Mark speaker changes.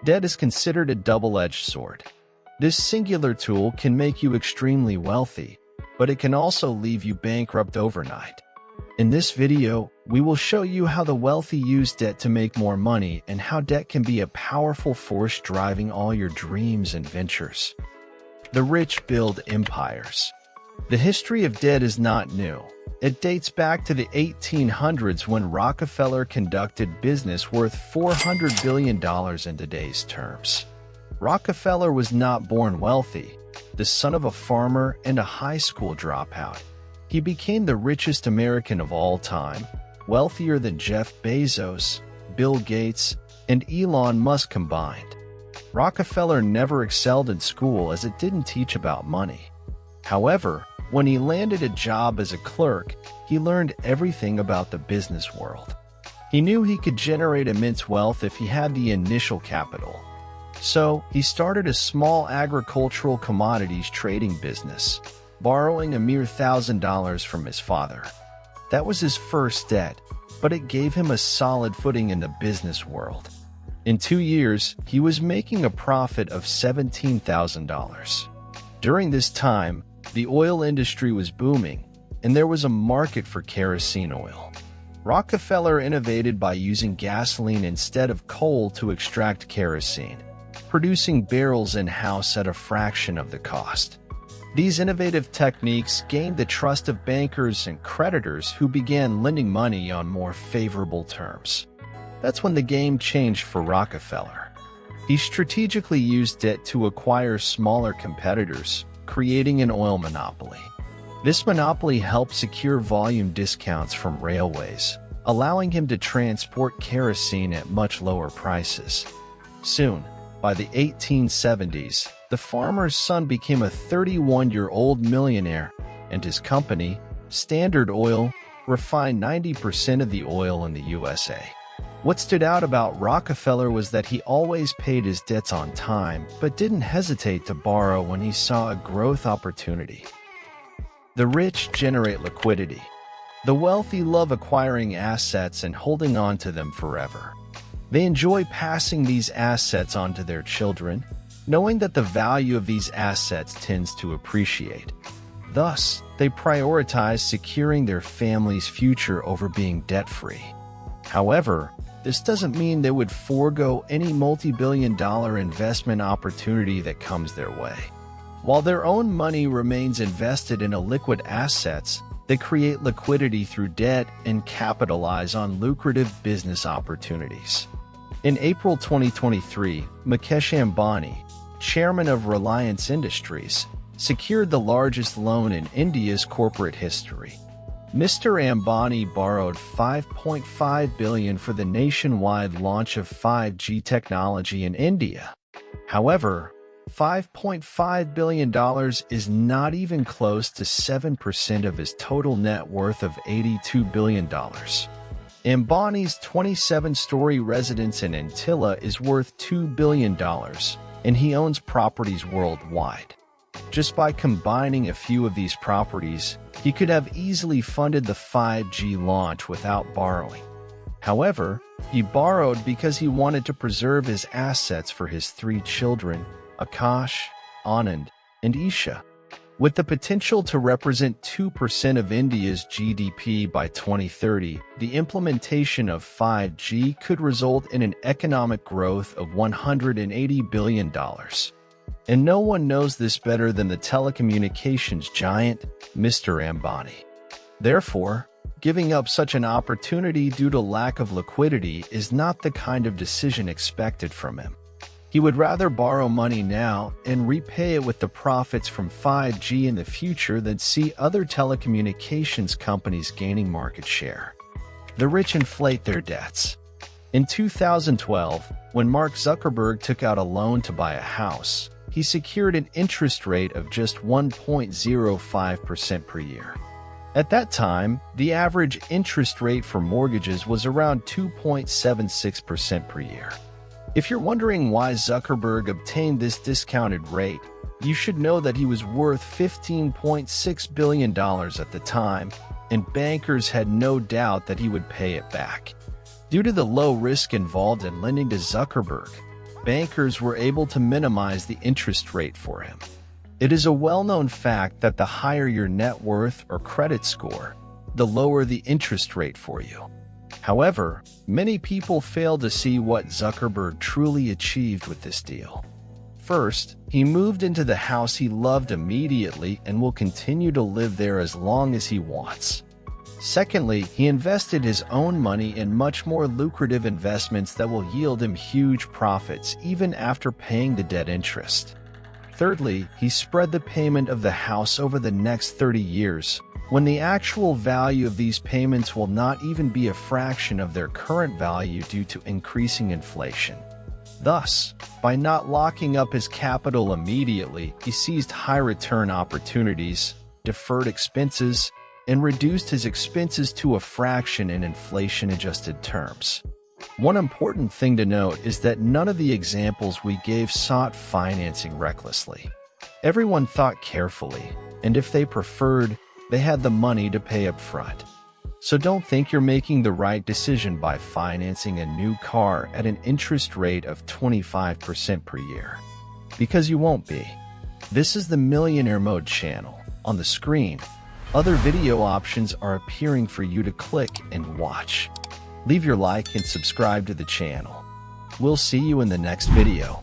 Speaker 1: Debt is considered a double-edged sword. This singular tool can make you extremely wealthy, but it can also leave you bankrupt overnight. In this video, we will show you how the wealthy use debt to make more money and how debt can be a powerful force driving all your dreams and ventures. The rich build empires. The history of debt is not new. It dates back to the 1800s when Rockefeller conducted business worth $400 billion in today's terms. Rockefeller was not born wealthy, the son of a farmer and a high school dropout. He became the richest American of all time, wealthier than Jeff Bezos, Bill Gates, and Elon Musk combined. Rockefeller never excelled in school as it didn't teach about money. However, when he landed a job as a clerk, he learned everything about the business world. He knew he could generate immense wealth if he had the initial capital. So, he started a small agricultural commodities trading business, borrowing a mere $1,000 from his father. That was his first debt, but it gave him a solid footing in the business world. In 2 years, he was making a profit of $17,000. During this time, the oil industry was booming, and there was a market for kerosene oil. Rockefeller innovated by using gasoline instead of coal to extract kerosene, producing barrels in-house at a fraction of the cost. These innovative techniques gained the trust of bankers and creditors who began lending money on more favorable terms. That's when the game changed for Rockefeller. He strategically used debt to acquire smaller competitors, creating an oil monopoly. This monopoly helped secure volume discounts from railways, allowing him to transport kerosene at much lower prices. Soon, by the 1870s, the farmer's son became a 31-year-old millionaire, and his company, Standard Oil, refined 90% of the oil in the USA. What stood out about Rockefeller was that he always paid his debts on time, but didn't hesitate to borrow when he saw a growth opportunity. The rich generate liquidity. The wealthy love acquiring assets and holding on to them forever. They enjoy passing these assets on to their children, knowing that the value of these assets tends to appreciate. Thus, they prioritize securing their family's future over being debt-free. However, this doesn't mean they would forego any multi-billion-dollar investment opportunity that comes their way. While their own money remains invested in liquid assets, they create liquidity through debt and capitalize on lucrative business opportunities. In April 2023, Mukesh Ambani, chairman of Reliance Industries, secured the largest loan in India's corporate history. Mr. Ambani borrowed $5.5 billion for the nationwide launch of 5G technology in India. However, $5.5 billion is not even close to 7% of his total net worth of $82 billion. Ambani's 27-story residence in Antilla is worth $2 billion, and he owns properties worldwide. Just by combining a few of these properties, he could have easily funded the 5G launch without borrowing. However, he borrowed because he wanted to preserve his assets for his 3 children, Akash, Anand, and Isha. With the potential to represent 2% of India's GDP by 2030, the implementation of 5G could result in an economic growth of $180 billion. And no one knows this better than the telecommunications giant, Mr. Ambani. Therefore, giving up such an opportunity due to lack of liquidity is not the kind of decision expected from him. He would rather borrow money now and repay it with the profits from 5G in the future than see other telecommunications companies gaining market share. The rich inflate their debts. In 2012, when Mark Zuckerberg took out a loan to buy a house, he secured an interest rate of just 1.05% per year. At that time, the average interest rate for mortgages was around 2.76% per year. If you're wondering why Zuckerberg obtained this discounted rate, you should know that he was worth $15.6 billion at the time, and bankers had no doubt that he would pay it back. Due to the low risk involved in lending to Zuckerberg, bankers were able to minimize the interest rate for him. It is a well-known fact that the higher your net worth or credit score, the lower the interest rate for you. However, many people fail to see what Zuckerberg truly achieved with this deal. First, he moved into the house he loved immediately and will continue to live there as long as he wants. Secondly, he invested his own money in much more lucrative investments that will yield him huge profits even after paying the debt interest. Thirdly, he spread the payment of the house over the next 30 years, when the actual value of these payments will not even be a fraction of their current value due to increasing inflation. Thus, by not locking up his capital immediately, he seized high-return opportunities, deferred expenses, and reduced his expenses to a fraction in inflation-adjusted terms. One important thing to note is that none of the examples we gave sought financing recklessly. Everyone thought carefully, and if they preferred, they had the money to pay up front. So don't think you're making the right decision by financing a new car at an interest rate of 25% per year. Because you won't be. This is the Millionaire Mode channel. On the screen, other video options are appearing for you to click and watch. Leave your like and subscribe to the channel. We'll see you in the next video.